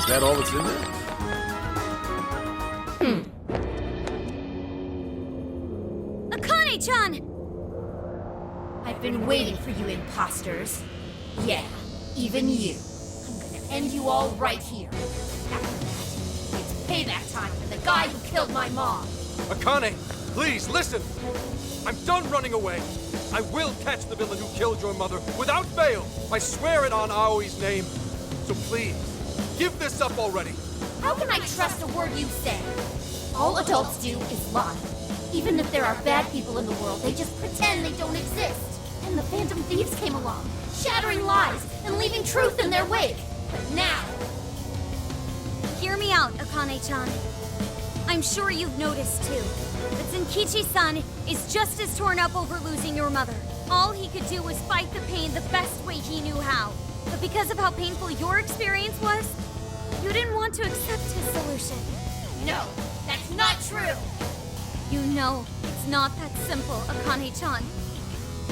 Is that all that's in there? Akane-chan! I've been waiting for you imposters. Yeah, even you. I'm gonna end you all right here. After that, it's payback time for the guy who killed my mom. Akane, please listen! I'm done running away. I will catch the villain who killed your mother without fail. I swear it on Aoi's name. So please, give this up already. How can I trust a word you say? All adults do is lie. Even if there are bad people in the world, they just pretend they don't exist. And the Phantom Thieves came along, shattering lies and leaving truth in their wake. But now... Hear me out, Akane-chan. I'm sure you've noticed too, that Zenkichi-san is just as torn up over losing your mother. All he could do was fight the pain the best way he knew how. But because of how painful your experience was, you didn't want to accept his solution. No, that's not true! You know it's not that simple, Akane-chan.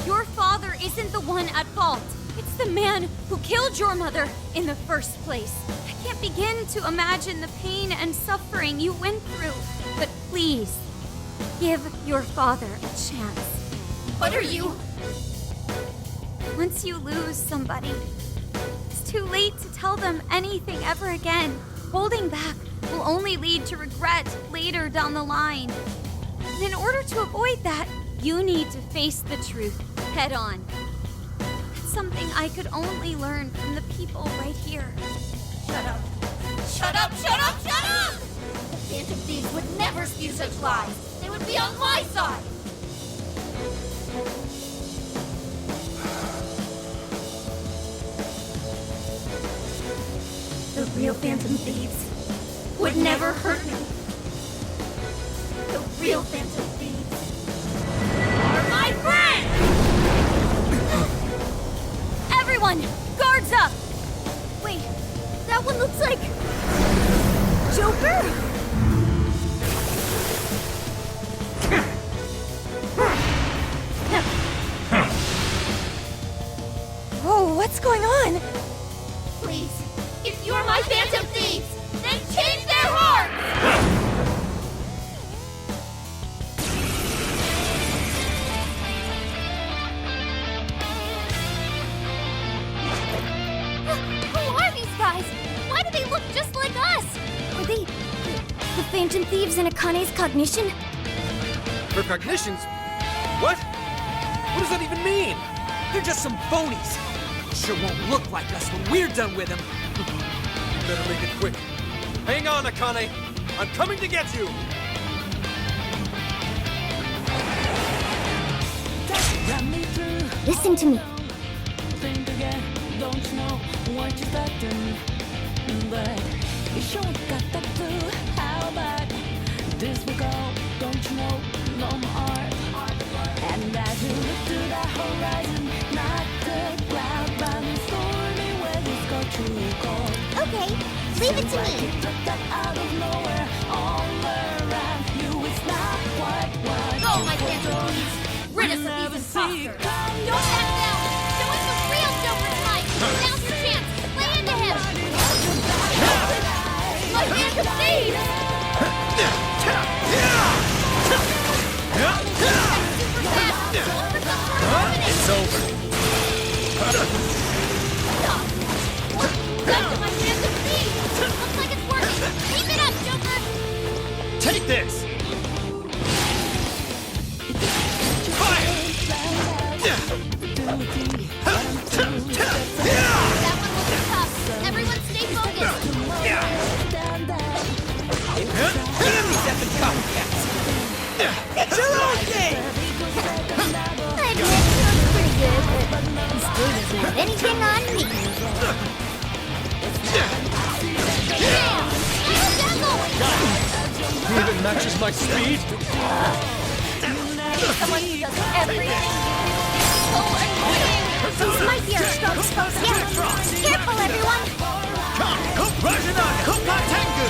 Your father isn't the one at fault. It's the man who killed your mother in the first place. I can't begin to imagine the pain and suffering you went through. But please, give your father a chance. What are you... Once you lose somebody, it's too late to tell them anything ever again. Holding back will only lead to regret later down the line. And in order to avoid that, you need to face the truth head on. That's something I could only learn from the people right here. Shut up! Shut up! Shut up! Shut up! The Phantom Thieves would never spew such lies. They would be on my side. The real Phantom Thieves would never hurt me. The real Phantom Thieves are my friends! Everyone, guards up! Wait, that one looks like... Joker? Whoa, what's going on? Please, if you're my Phantom Thieves, then change their hearts! Who are these guys? Why do they look just like us? Are they the Phantom Thieves in Akane's cognition? Her cognitions? What? What does that even mean? They're just some phonies. Sure won't look like us when we're done with them. Better make it quick. Hang on, Akane. I'm coming to get you. Listen to me. Think again, don't you know what you're expecting? But you sure got that clue. How about this will go? Don't you know no more? And as you look to the horizon, not the cloud, but the stormy weather's go to cold. Okay, leave it to me. Out of nowhere, all around you, it's not quite what Go, you my Phantom thought. Thieves! Rid us of these imposters! Come Don't back down! Show us the real Joker tonight! Now's your chance! Play into him! My Phantom Thieves! It's over. Back to my Phantom Thieves! Looks like it's working! Keep it up, Joker! Take this! Fire! That one looks tough. Everyone stay focused! Damn these effing copycats! It's your own thing! I admit, it looks pretty good, but he still doesn't have anything on me. Damn! Even matches my speed. Someone who does everything so annoying! These might be our strongest foes yet. Careful, everyone! Rajanaga! Tengu!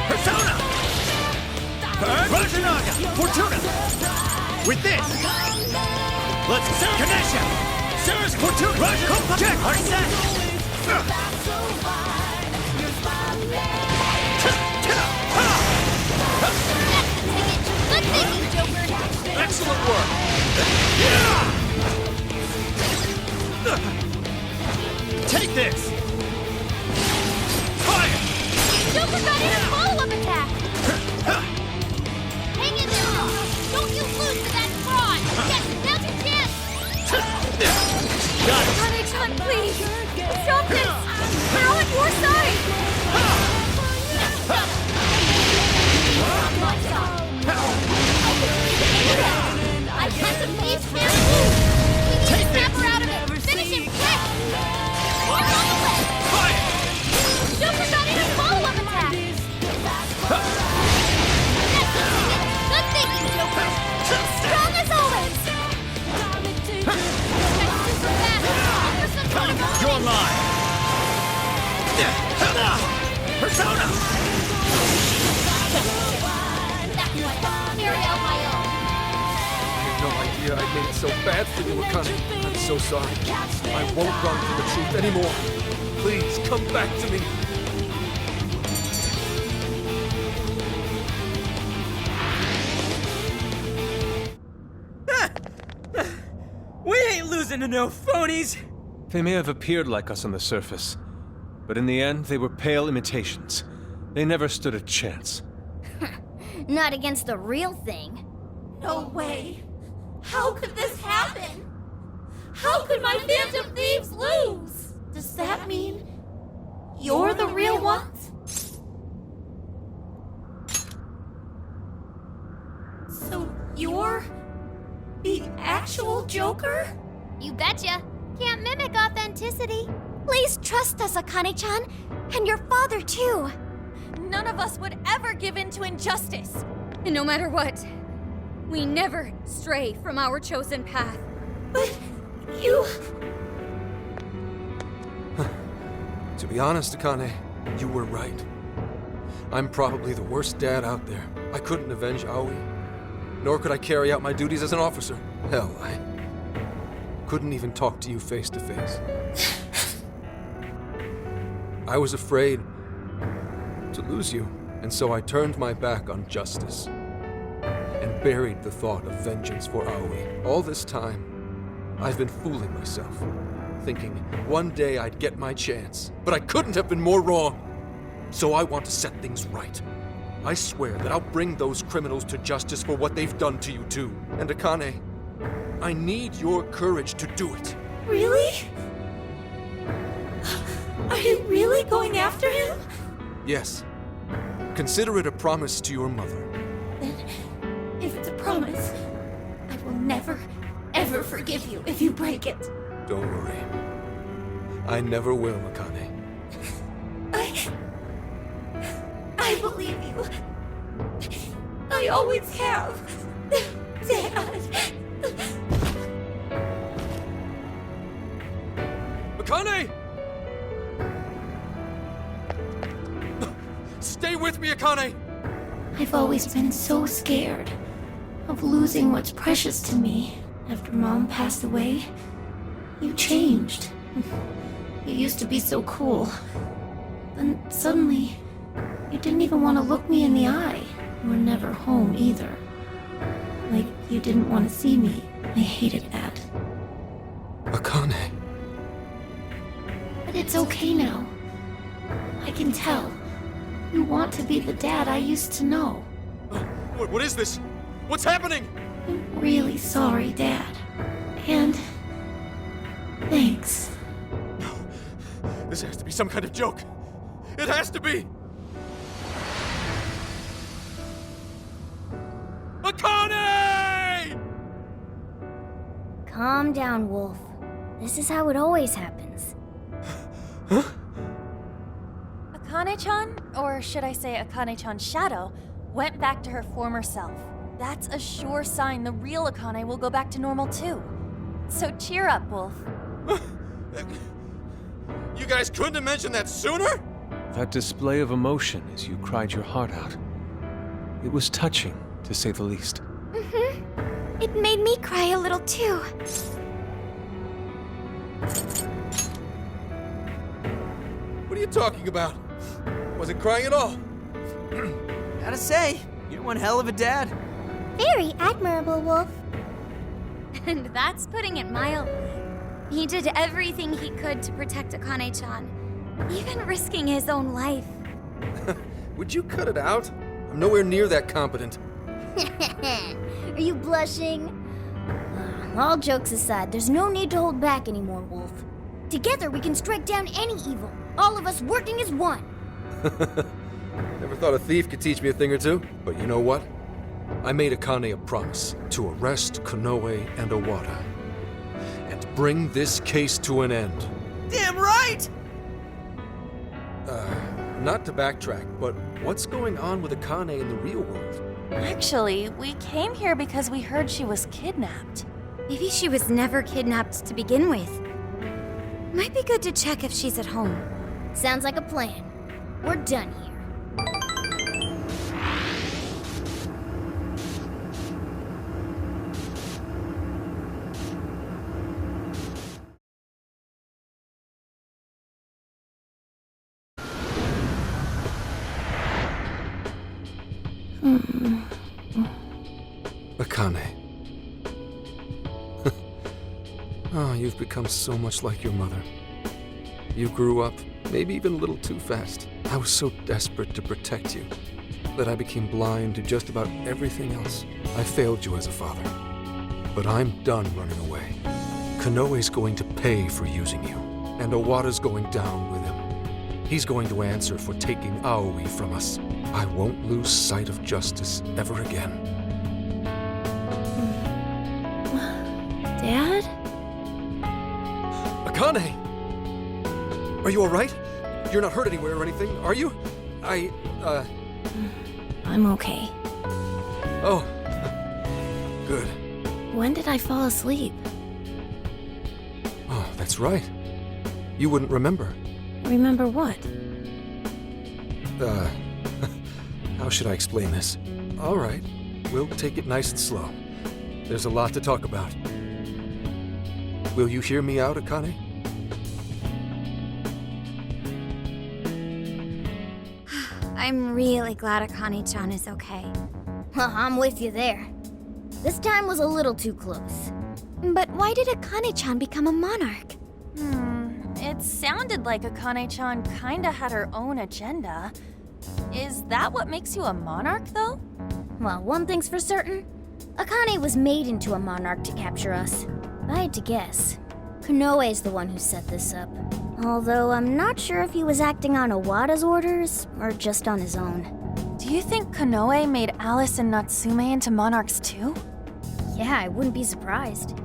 Persona! Rajanaga! Fortuna! With this! Let's Ganesha! Sarah's Fortuna! Raja! Check! Arset! This'll work! Take this! Fire! Joker got in a follow-up attack! Hang in there, Paul! Don't you lose to that fraud! Yes, now's your chance! Got it! Akane-chan, please! Stop this! We're on your side! I can't defeat him! We need to snap her out of it! Finish him quick! We're on the way! Fire! Joker got in a follow-up attack! That's good thinking, Joker! Strong as always! Super fast! You're online! Persona! That's right. Carry out my own. No idea I made it so bad for you, Akane. I'm so sorry. I won't run from the truth anymore. Please, come back to me. We ain't losing to no phonies! They may have appeared like us on the surface, but in the end, they were pale imitations. They never stood a chance. Not against the real thing. No way! How could this happen? How could my Phantom Thieves lose? Does that mean you're the real ones? So you're the actual Joker? You betcha. Can't mimic authenticity. Please trust us, Akane-chan. And your father, too. None of us would ever give in to injustice. And no matter what, we never stray from our chosen path. But you... To be honest, Akane, you were right. I'm probably the worst dad out there. I couldn't avenge Aoi, nor could I carry out my duties as an officer. Hell, I couldn't even talk to you face to face. I was afraid to lose you, and so I turned my back on justice and buried the thought of vengeance for Aoi. All this time, I've been fooling myself, thinking one day I'd get my chance, but I couldn't have been more wrong. So I want to set things right. I swear that I'll bring those criminals to justice for what they've done to you too. And Akane, I need your courage to do it. Really? Are you really going after him? Yes. Consider it a promise to your mother. Then, if it's a promise, I will never, ever forgive you if you break it. Don't worry. I never will, Akane. I believe you. I always have. Dad. Akane! Stay with me, Akane! I've always been so scared of losing what's precious to me. After Mom passed away, you changed. You used to be so cool. Then suddenly, you didn't even want to look me in the eye. You were never home either. Like you didn't want to see me. I hated that. Akane. But it's okay now. I can tell. You want to be the dad I used to know. What is this? What's happening? I'm really sorry, Dad. And... thanks. This has to be some kind of joke. It has to be! Akane! Calm down, Wolf. This is how it always happens. Akane-chan, or should I say Akane-chan's shadow, went back to her former self. That's a sure sign the real Akane will go back to normal too. So cheer up, Wolf. You guys couldn't have mentioned that sooner? That display of emotion as you cried your heart out. It was touching, to say the least. Mm-hmm. It made me cry a little too. What are you talking about? Wasn't crying at all. Gotta say, you're one hell of a dad. Very admirable, Wolf. And that's putting it mildly. He did everything he could to protect Akane-chan, even risking his own life. Would you cut it out? I'm nowhere near that competent. Are you blushing? All jokes aside, there's no need to hold back anymore, Wolf. Together we can strike down any evil, all of us working as one. Never thought a thief could teach me a thing or two, but you know what? I made Akane a promise to arrest Konoe and Owada and bring this case to an end. Damn right! Not to backtrack, but what's going on with Akane in the real world? Actually, we came here because we heard she was kidnapped. Maybe she was never kidnapped to begin with. Might be good to check if she's at home. Sounds like a plan. We're done here. Akane. Oh, you've become so much like your mother. You grew up, maybe even a little too fast. I was so desperate to protect you that I became blind to just about everything else. I failed you as a father. But I'm done running away. Konoe's going to pay for using you, and Owada's going down with him. He's going to answer for taking Aoi from us. I won't lose sight of justice ever again. Dad? Akane! Are you alright? You're not hurt anywhere or anything, are you? I'm okay. Oh. Good. When did I fall asleep? Oh, that's right. You wouldn't remember. Remember what? How should I explain this? Alright, we'll take it nice and slow. There's a lot to talk about. Will you hear me out, Akane? I'm really glad Akane-chan is okay. I'm with you there. This time was a little too close. But why did Akane-chan become a monarch? It sounded like Akane-chan kinda had her own agenda. Is that what makes you a monarch, though? Well, one thing's for certain. Akane was made into a monarch to capture us. If I had to guess, Konoe's the one who set this up. Although I'm not sure if he was acting on Owada's orders or just on his own. Do you think Konoe made Alice and Natsume into monarchs too? Yeah, I wouldn't be surprised.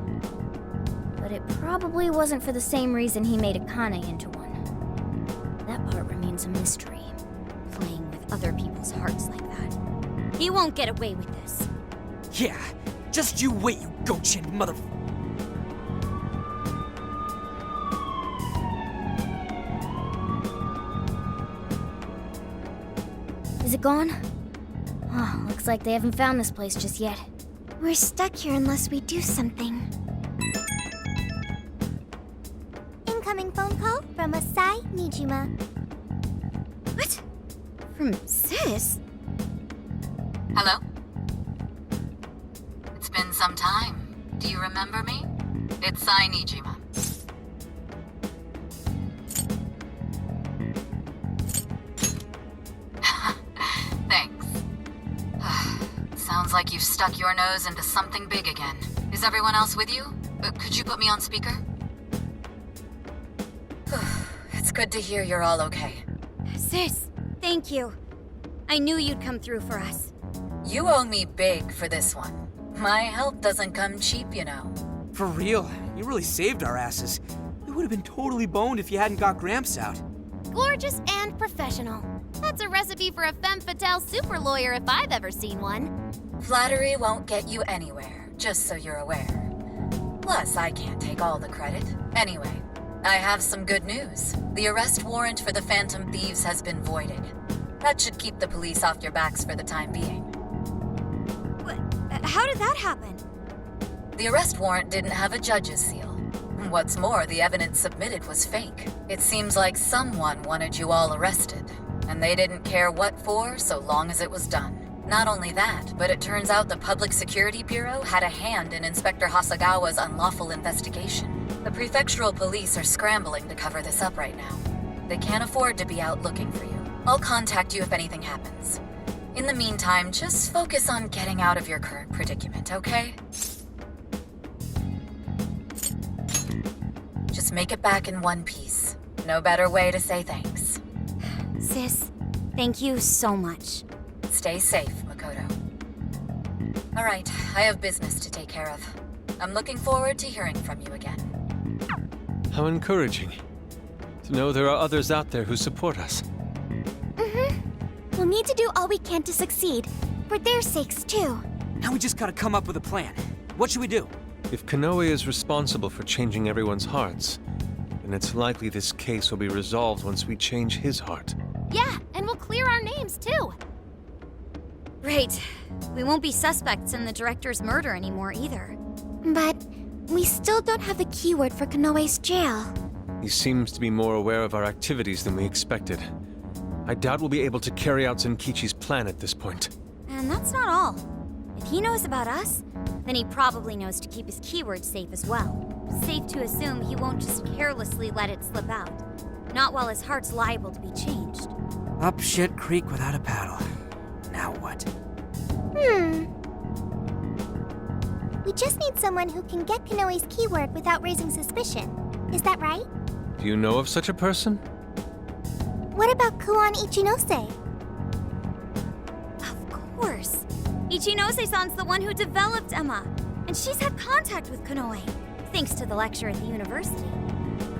But it probably wasn't for the same reason he made Akane into one. That part remains a mystery. Playing with other people's hearts like that. He won't get away with this. Yeah, just you wait, you goat-chin mother... Is it gone? Oh, looks like they haven't found this place just yet. We're stuck here unless we do something. Incoming phone call from Asai Nijima. What? From Sis? Hello? It's been some time. Do you remember me? It's Sai Nijima. Thanks. Sounds like you've stuck your nose into something big again. Is everyone else with you? Could you put me on speaker? It's good to hear you're all okay. Sis, thank you. I knew you'd come through for us. You owe me big for this one. My help doesn't come cheap, you know. For real, you really saved our asses. We would have been totally boned if you hadn't got Gramps out. Gorgeous and professional. That's a recipe for a femme fatale super lawyer if I've ever seen one. Flattery won't get you anywhere, just so you're aware. Plus, I can't take all the credit. Anyway, I have some good news. The arrest warrant for the Phantom Thieves has been voided. That should keep the police off your backs for the time being. How did that happen? The arrest warrant didn't have a judge's seal. What's more, the evidence submitted was fake. It seems like someone wanted you all arrested, and they didn't care what for so long as it was done. Not only that, but it turns out the Public Security Bureau had a hand in Inspector Hasagawa's unlawful investigation. The prefectural police are scrambling to cover this up right now. They can't afford to be out looking for you. I'll contact you if anything happens. In the meantime, just focus on getting out of your current predicament, okay? Just make it back in one piece. No better way to say thanks. Sis, thank you so much. Stay safe, Makoto. All right, I have business to take care of. I'm looking forward to hearing from you again. How encouraging. To know there are others out there who support us. We'll need to do all we can to succeed, for their sakes too. Now we just gotta come up with a plan. What should we do? If Konoe is responsible for changing everyone's hearts, then it's likely this case will be resolved once we change his heart. Yeah, and we'll clear our names too. Right. We won't be suspects in the director's murder anymore either. But we still don't have the keyword for Konoe's jail. He seems to be more aware of our activities than we expected. I doubt we'll be able to carry out Zenkichi's plan at this point. And that's not all. If he knows about us, then he probably knows to keep his keyword safe as well. Safe to assume he won't just carelessly let it slip out. Not while his heart's liable to be changed. Up shit creek without a paddle. Now what? We just need someone who can get Konoe's keyword without raising suspicion. Is that right? Do you know of such a person? What about Kuon Ichinose? Of course. Ichinose-san's the one who developed Emma, and she's had contact with Konoe, thanks to the lecture at the university.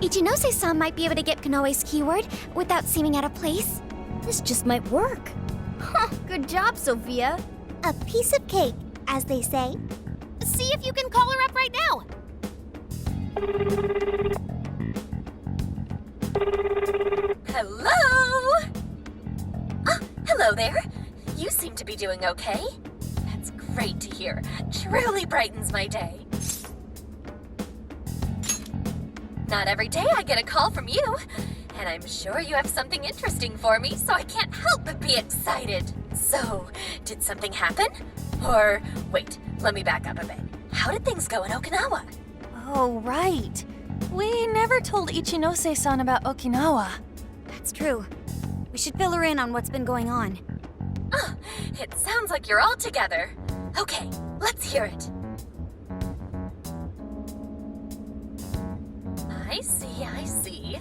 Ichinose-san might be able to get Konoe's keyword without seeming out of place. This just might work. Good job, Sophia. A piece of cake, as they say. See if you can call her up right now. Hello? Ah, hello there. You seem to be doing okay. That's great to hear. Truly brightens my day. Not every day I get a call from you, and I'm sure you have something interesting for me, so I can't help but be excited. So, did something happen? Or, wait, let me back up a bit. How did things go in Okinawa? Oh, right. We never told Ichinose-san about Okinawa. That's true. We should fill her in on what's been going on. Oh, it sounds like you're all together. Okay, let's hear it. I see.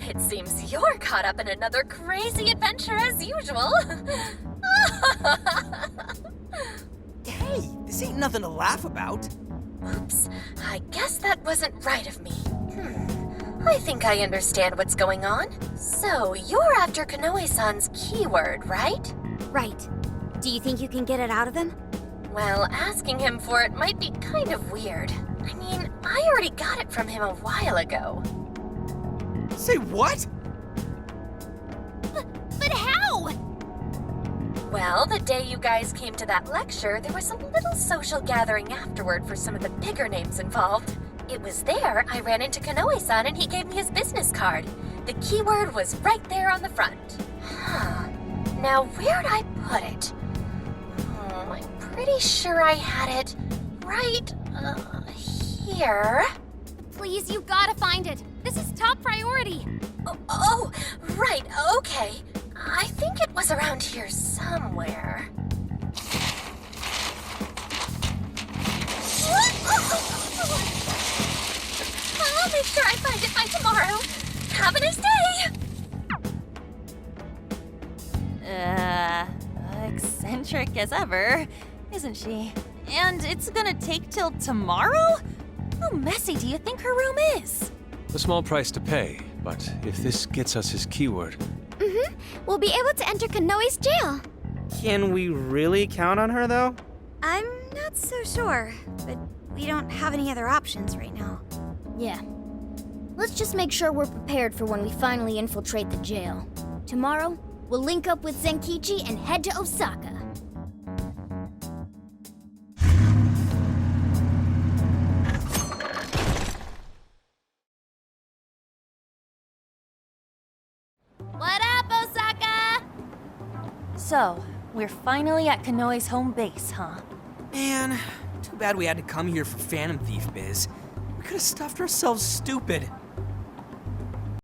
It seems you're caught up in another crazy adventure as usual. Hey, this ain't nothing to laugh about. Oops, I guess that wasn't right of me. I think I understand what's going on. So, you're after Konoe-san's keyword, right? Right. Do you think you can get it out of him? Well, asking him for it might be kind of weird. I mean, I already got it from him a while ago. Say what? But how? Well, the day you guys came to that lecture, there was a little social gathering afterward for some of the bigger names involved. It was there I ran into Konoe-san and he gave me his business card. The keyword was right there on the front. Now, where'd I put it? I'm pretty sure I had it right here. Please, you gotta find it. This is top priority. Oh, right, okay. I think it was around here somewhere. I'll make sure I find it by tomorrow. Have a nice day! Eccentric as ever, isn't she? And it's gonna take till tomorrow? How messy do you think her room is? A small price to pay, but if this gets us his keyword... We'll be able to enter Konoe's jail. Can we really count on her, though? I'm not so sure, but we don't have any other options right now. Yeah. Let's just make sure we're prepared for when we finally infiltrate the jail. Tomorrow, we'll link up with Zenkichi and head to Osaka. What up, Osaka? So, we're finally at Kanoe's home base, huh? Man, too bad we had to come here for Phantom Thief biz. We could have stuffed ourselves stupid.